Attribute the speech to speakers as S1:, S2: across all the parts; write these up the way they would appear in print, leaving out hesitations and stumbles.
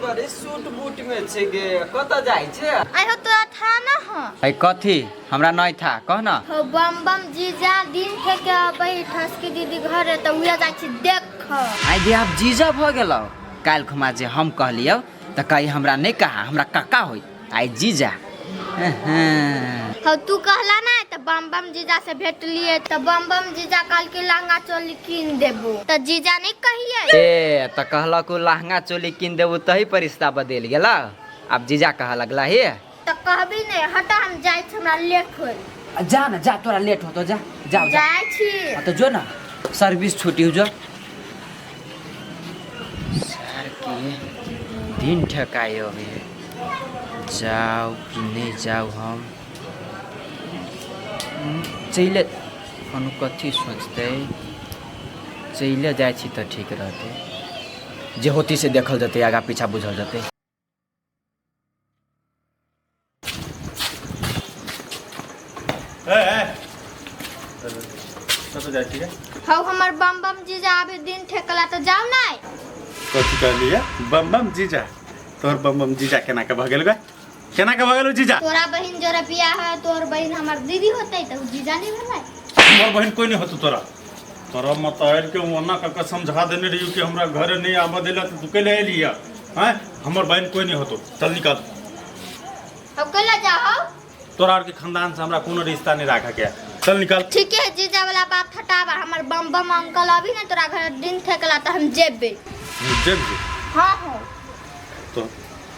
S1: बड़े suit boot में छे गे कत जाय छे
S2: आई हो तो था ना हो
S1: आई कथी हमरा नहीं था कह ना
S2: हो बम बम जीजा दिन फेंके अबई ठसकी दीदी घर है त उया जाय छी देख
S1: आई दे आप जीजा भ गेलौ काल खुमा जे हम कहलियो त कहीं हमरा नहीं कहा हमरा काका होई आई जीजा
S2: हो तू कहला ना त बम बम जीजा से भेट लिए त बम बम जीजा काल के लहंगा चोली किन देबो त जीजा नहीं कहिए
S1: ए त कहला को लहंगा चोली किन देबो तही पर रिश्ता बदल गेला अब जीजा कह लगला हे
S2: त कहबी नहीं हटा हम जाय छी हमरा लेट होई
S1: जा ना जा तोरा लेट होतो जा जा
S2: जाय छी
S1: तो जो ना सर्विस छुट्टी हो जो सर के दिन ठकायो अभी जाओ कि नहीं जाओ हम चले कनु कथी सोचते चले जाए छी तो ठीक रहते जे होती से देखल जते आगा पीछा बुझल जते
S2: हो हमर बम बम जीजा अभी दिन ठेकला तो जाओ नहीं
S3: कथी कहलिए बम बम जीजा तोर बम बम जीजा केना के भ गेल गे केना के भ गेल जीजा
S2: तोरा बहिन जोरा बियाह है तोर बहिन हमर दीदी होतै त जीजा नहीं भेलै
S3: हमर बहिन कोई नहीं होतो तोरा तोरा मतायर के ओना का समझा देने रहियो कि हमरा घर नहीं आबे देला त तू केले एलिया हैं हमर बहिन कोई नहीं होतो चल निकल
S2: अब कला जाओ
S3: तोरा के खानदान से हमरा कोनो रिश्ता नहीं राखा के चल निकल
S2: ठीक है जीजा वाला बात हटावा हमर बम बम अंकल अभी ना तोरा घर दिन ठेकला त हम जेबे
S3: जेब
S2: हां हो
S3: तो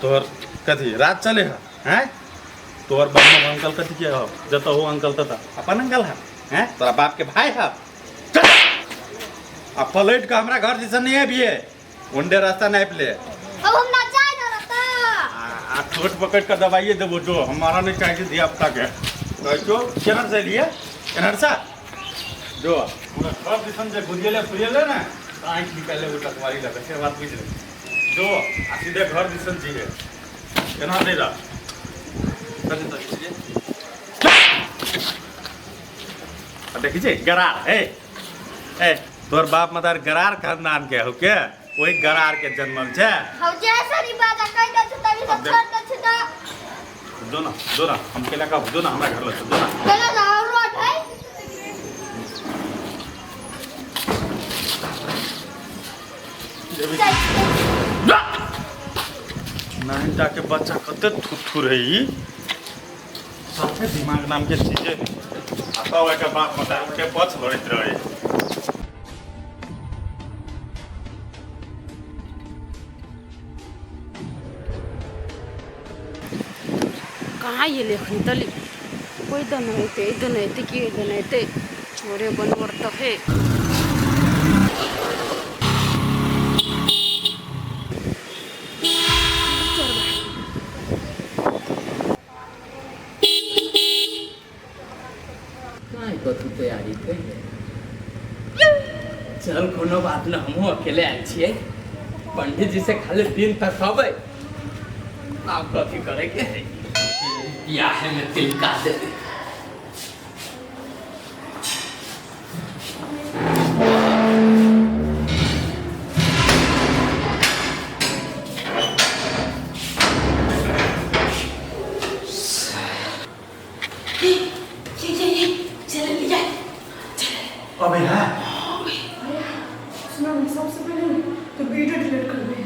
S3: तोर कथी रात चले हैं तोर बम बम अंकल कथी के हो जत हो अंकल तता अपन अंकल है हैं तोरा बाप के भाई है अब पलट के हमरा घर दिस नहीं है भी ओंडे रास्ता नहीं पले
S2: अब हम ना जाए ना रता
S3: आ ठोट पकड़ के दवाइए देबो जो हमारा नहीं चाहिए दिया पता के जो केनर से लिए केनर सा जो हमरा घर दिस से गुजिले फुरिले ना आंख निकाले वो तकवारी लगे से बात बुझ ले जो आ सीधे घर दिस जी है केना नहीं रहा कथी तो कीजिए देखिए गरार ए तोर बाप मदार गरार खानदान के हो के वही गरार के जन्मल छे
S2: हो जैसा री बात कह दे छ तभी सब छोड़ दे छ त
S3: दो ना हम केला का दो ना हमरा घर ल दो ना
S2: कला जाओ रोड है
S3: नानी के बच्चा कते थुथुर है ई सबके दिमाग नाम के चीजें आता हुआ के बाप मदार के पछ लड़त रहे
S4: कहाँ ये लेखन तली कोई दन होते इधन होते कि इधन होते छोरे बनवर तक है
S1: कथी तैयारी चल कोनो बात न हमहूँ अकेले आयल छियै पंडित जी से खाली दिन तक खबै आप कथी करे के है बियाह में तिलका दे दे
S3: अबे है
S4: सुनो सबसे पहले तो वीडियो डिलीट कर दे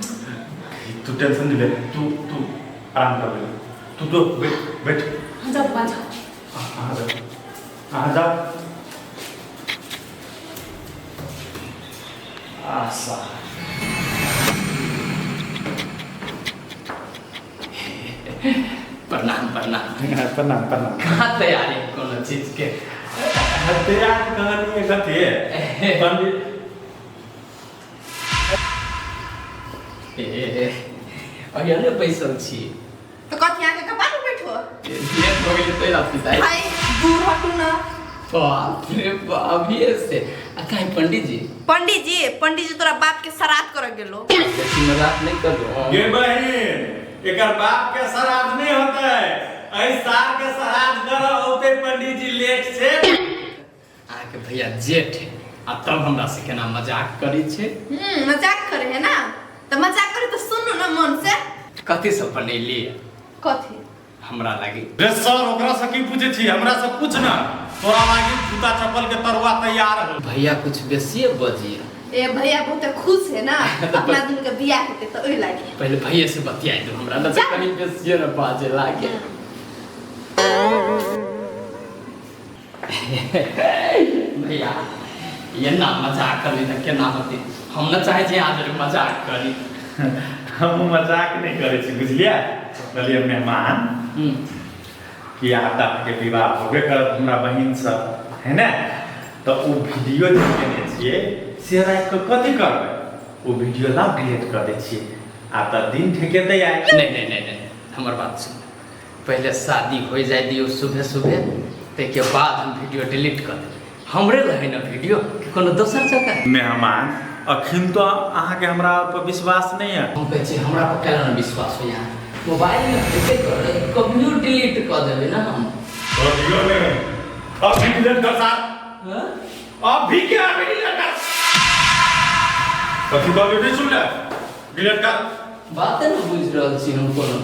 S3: तू टेंशन नहीं ले तू आराम कर ले तू तो बैठ
S4: जा बाजा
S3: आ जा आसा
S1: प्रणाम
S3: प्रणाम
S1: कहाँ तैयारी कोनो चीज के
S3: तैयार कहानी है कथी है पंडित
S1: अरे पैसा छी
S5: तो कथी आके कपाट पे बैठो
S1: ये हो गई तो रात पिताई
S5: भाई दूर हटू ना
S1: बाप रे बाप ये से अकाई पंडित जी
S5: तोरा बाप के श्राद्ध कर गेलो
S1: ऐसी मजाक नहीं कर दो
S3: ये बहन एकर बाप के श्राद्ध नहीं होता है ऐ साल के श्राद्ध कर होते पंडित जी लेट से
S1: आके भैया जेठ आ तब हमरा से केना मजाक करी छे
S5: मजाक करे है ना तो मजाक करे तो सुनू ना मन से।
S1: कथी सब बनैली
S5: कथी?
S1: हमरा लागी?
S3: रे सर ओकरा से की पूछे छी, हमरा से पूछ ना। तोरा लागी जूता चप्पल के तरुआ तैयार हो।
S1: भैया कुछ बेसिए बजिए।
S5: ए भैया बहुत खुश है ना अपना दुनू के बियाह हेते तो ओइ लागी।
S1: पहले भैया से बतियाई दो हमरा ना
S5: जा।
S1: कहीं बेसिए ना बाजे लागे। भैया ये ना मजाक करी ना केना होती। हम ना चाहे छी आज मजाक करी।
S3: हम मजाक नहीं करे छी बुझलिए। कहलिए मेहमान कि आता के विवाह होबे करत हमरा बहिन सब है ना, तो वो वीडियो देखेने छिए से रात को कथी करबे, वो वीडियो ला डिलीट कर दे छिए। आता दिन ठेके दे आए।
S1: नहीं हमर बात सुन। पहले शादी हो जाए दियो सुबह सुबह, ते के बाद हम वीडियो डिलीट कर दे। हमरे रहे ना वीडियो कि कोनो दोसर जगह।
S3: मेहमान अखिन तो अहाँ के हमरा पर विश्वास नहीं है।
S1: हम कहै छी हमरा पर केना विश्वास हो यहाँ मोबाइल में भेजे कर कभियो डिलीट कर देबे ना हम।
S3: वीडियो में अब डिलीट कर साहब।
S1: हां
S3: अब भी क्या डिलीट कर? कथी कहबे नहीं सुन ले, डिलीट कर।
S1: बात न बुझ रहल छी हम कोनो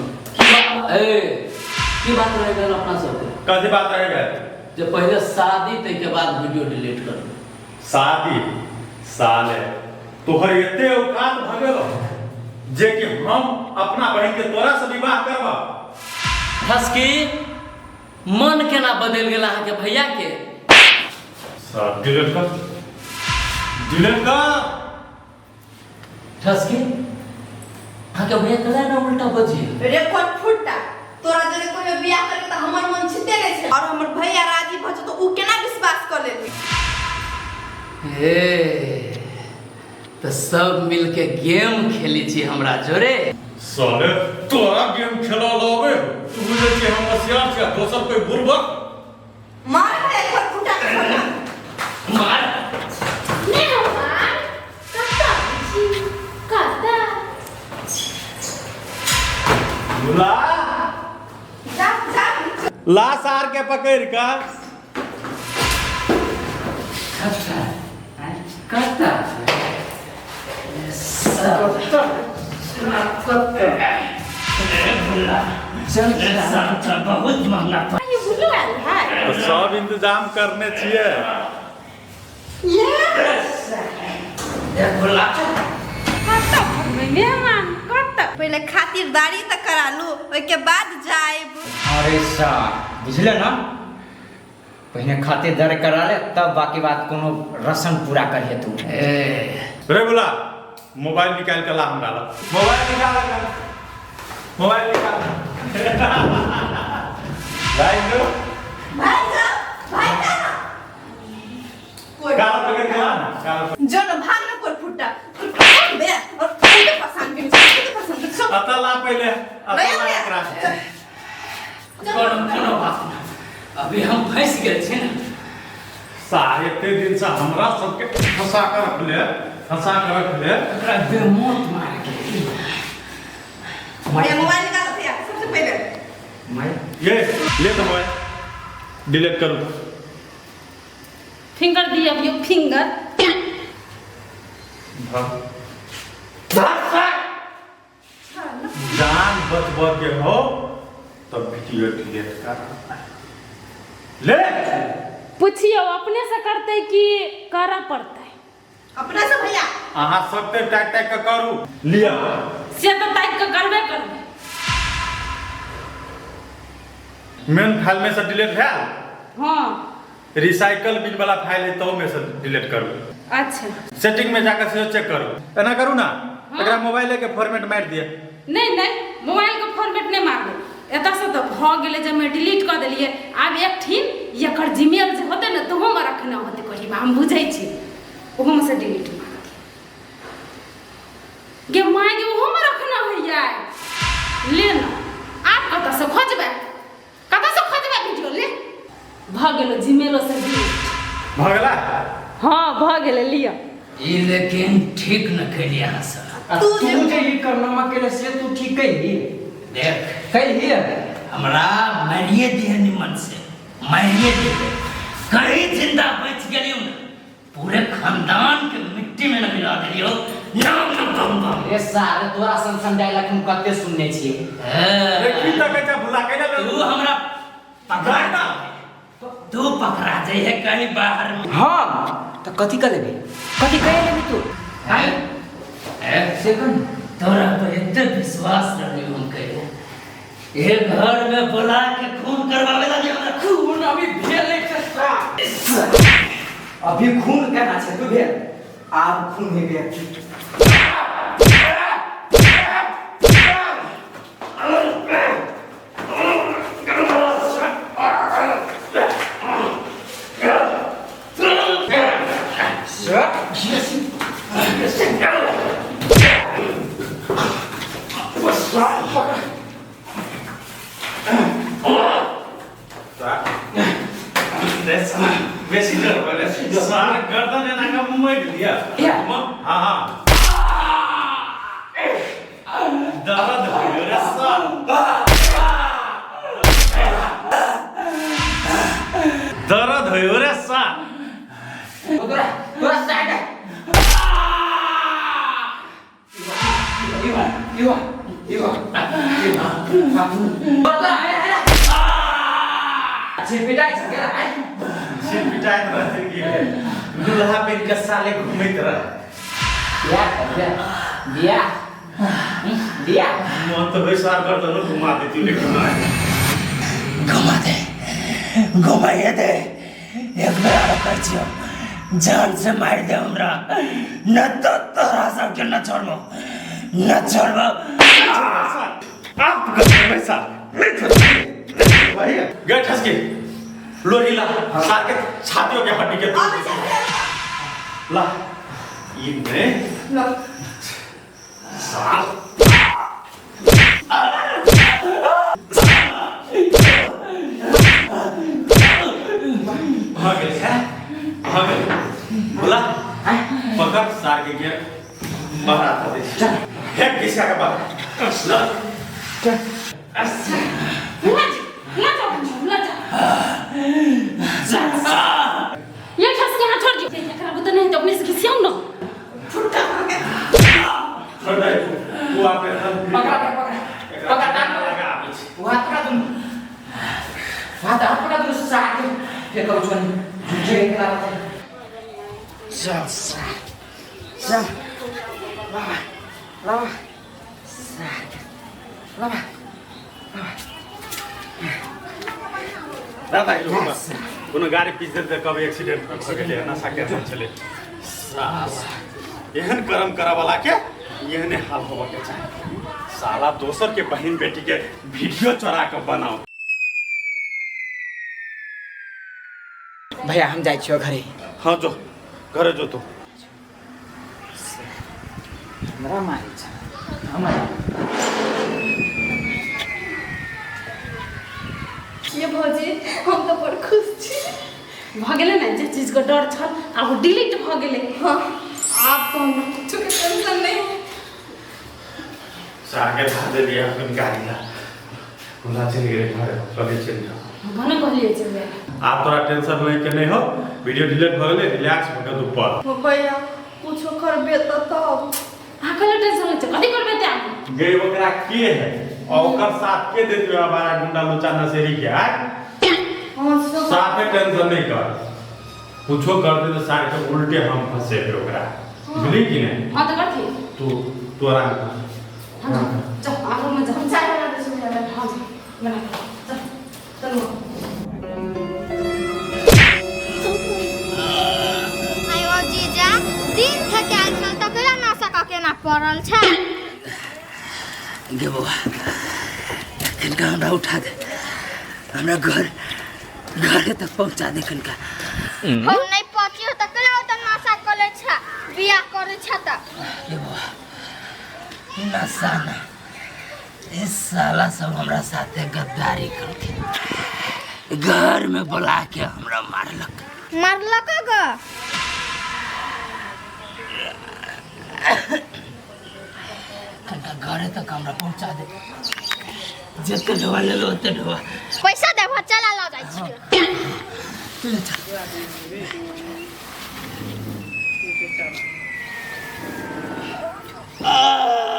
S1: की बात रह गेल अपना सबके।
S3: कथी बात रह गेल?
S1: जे पहले शादी तै के बाद वीडियो डिलीट कर दे।
S3: शादी साले तोहर एते औकात भ गेल जे कि हम अपना बहन के तोरा से विवाह करबा।
S1: हसकी मन केना बदल गेल अहाँ के भैया के?
S3: सब डिलीट कर, डिलीट कर।
S1: हसकी अहाँ के भैया कला ना उल्टा बजिए।
S5: रे कोन फुट्टा तोरा जने कोई बियाह करे त हमर मन छिते नै छै और हमर भैया राजी भ त उ केना विश्वास कर लेली।
S1: ए तो सब मिलके गेम खेली छी हमरा जोरे।
S3: साले तोरा गेम खेला लागे तू बुझे छी हम होशियार छी दोसर कोई बुर्बक।
S5: मार रे कोन फुट्टा के छोड़ा
S1: मार
S2: नहीं हमार कत्ता छी कत्ता
S3: ला
S5: जा जा
S3: ला सार के पकड़ का
S1: करता बहुत महंगा
S5: ये बुल्लू आल है।
S3: तो सब इंतजाम करने छिए।
S4: मेहमान कत
S5: पहले खातिरदारी त करा लू ओइ के बाद जाएब।
S6: अरे साहब बुझले ना, पहले खातिरदारी करा ले तब बाकी बात कोनो रस्म पूरा करिए तू।
S3: रे बोला मोबाइल निकाल के ला हमरा ला। मोबाइल निकाल कर, मोबाइल निकाल भाई लो
S5: भाई जा कोई
S3: काला पकड़ के ला ना, काला
S5: जो न भाग न कोन फुट्टा बे और कोई पसंद भी नहीं पसंद सब
S3: अता ला पहले अता
S5: नहीं
S3: ला
S5: नहीं
S3: एकरा।
S1: कोनो बात ना, अभी हम फंस गेल छी ना।
S3: सारे ते दिन से हमरा सबके फंसा कर रख ले, फंसा कर रख ले।
S1: एकरा बेमौत मार के
S5: भैया मोबाइल निकालो भैया सबसे पहले।
S6: मैं
S3: ये ले तो मोबाइल डिलीट करो।
S4: फिंगर दिया अभी फिंगर
S3: जान बचबा के हो तब वीडियो डिलीट कर ले।
S4: पूछियो अपने से करते कि करा पड़ता है?
S5: अपना से भैया
S3: अहाँ सबके टाइट टाइट के करू लिया।
S4: से तो टाइप के करबे करबे।
S3: मेन फाइल में से डिलीट भेल,
S4: हाँ
S3: रिसाइकल बिन वाला फाइल है तो में से डिलीट करू।
S4: अच्छा
S3: सेटिंग में जाकर से चेक करू, एना करू ना। एकरा मोबाइल के फॉर्मेट मार दिए।
S4: नहीं मोबाइल के फॉर्मेट नहीं मारबे। एत से तो भ गेले जब मैं डिलीट कर देलिए। आब एक ठीन एकर जीमेल जे होते न तो हम रखना होते कहीं हम बुझै छी ओहो में से डिलीट मार गे माय गे ओहो में रखना होइया ले ना। आप कत से खोजबे वीडियो ले भ गेलो जीमेलो से डिलीट
S3: भगला
S4: हां भ गेले लिया।
S1: ई लेकिन ठीक न कैली अहाँ सब।
S6: तू जे ई करनमा के से तू ठीक कही
S1: देख
S6: कही
S1: हमरा मारिए दिए निमन से, मारिए दिए। कहीं जिंदा बच गेलियो न पूरे खानदान के मिट्टी में न मिला दियो
S6: ए सारे तोरा सन डायलॉग हम कते सुनने छिए
S3: की तक के भुला के ले
S1: तू हमरा पकड़ा ना तू पकड़ा जाई है कहीं बाहर में।
S6: हां तो कथि कर लेबे कथि कह लेबे तू हां सेकंड
S1: तोरा पर इतना विश्वास रही हम कहे ये घर में बुला के खून करवावे लगे हमरा खून अभी भेले के
S6: अभी खून करना छै तू भेल आब खून हेबे
S3: बेसी डर बोले सारा गर्दन है ना का मुंह दिया हां हां दर्द हो रे साल दर्द हो रे साल
S6: तोरा साइड इवा बता छिपिटाई सकेला
S3: पिटाई रहते की दूल्हा पे के साले घूमत रह
S6: दिया
S3: मन तो बेसार कर दो घुमा देती लेकिन
S1: घुमाइए दे एक बार कर छियो जान से मार दे हमरा न तो तोरा सब के न छोड़बो
S3: आप पैसा भाई गए ठस के लोही ला सार के छातियों के हड्डी के तोड़ ला इनमें साल भागे बोला पकड़ सार के बाहर आता दे है किसका का बाहर ला
S4: ये ठस के हाथ छोड़ दे एकरा बुत नहीं तो अपने से खिसियाऊ ना
S3: छोड़ दे वो आपे
S6: पकड़
S3: लगा
S6: हाथ पकड़ दो साथ के करो चल झूठे निकला चल लावा
S3: दादा कोनो गाड़ी पीछे से कभी एक्सीडेंट हो गेले नशा के चले एहन कर्म करा वाला के एहने हाल होबे के चाही साला दोसर के बहन बेटी के वीडियो चोरा के बनाओ
S6: भैया हम जाई छियो घरे
S3: हां जो घरे जो तो
S6: हमरा मारी छ हमरा
S5: ये भौजी हम तो बड़ खुश छी
S4: भ गेले ना जे चीज को डर छल अब डिलीट भ गेले
S5: हाँ आप तो हम कुछ के टेंशन नहीं
S3: सागे धा दे दिया अपन गाड़ी ला बोला चल गए घर कभी चल जाओ
S4: भने कहलिए चले
S3: आप तोरा टेंशन ले के नहीं हो वीडियो डिलीट भ गेले रिलैक्स भ के ऊपर
S5: हो भैया कुछ करबे तो तब
S4: आकल टेंशन ले कथि करबे ते आप
S3: गए ओकरा के है और ओकर साथ के देत में हमारा गुंडा लोचा नसेरी के है
S5: हां सब
S3: साथ में टेंशन नहीं कर कुछो कर दे तो सारे के उल्टे हम फंसे पे ओकरा बुझली कि नहीं
S4: हां तो कथि
S3: तू आराम कर
S4: हां चल आरो में जा
S5: चाय बना दे सुन
S4: हां बना चल चलो
S2: आयो जीजा दिन थके आइल छल त केला नशा क के ना पड़ल छ
S1: गे बाबा कनका हमरा उठा दे हमरा घर तक पहुंचा दे कनका
S2: हम नहीं पहुंचियो त केला त नशा कले छ बियाह करे छ त
S1: गे बाबा नशा ना इस साला सब हमरा साथे गद्दारी करके घर में बुला के हमरा मारलक
S2: मारलक ग
S1: कनका घरे तक हमरा पहुंचा दे जते ढवा ले लो ओते ढवा
S2: पैसा देब चला ल जाइ छी
S1: चल चल आ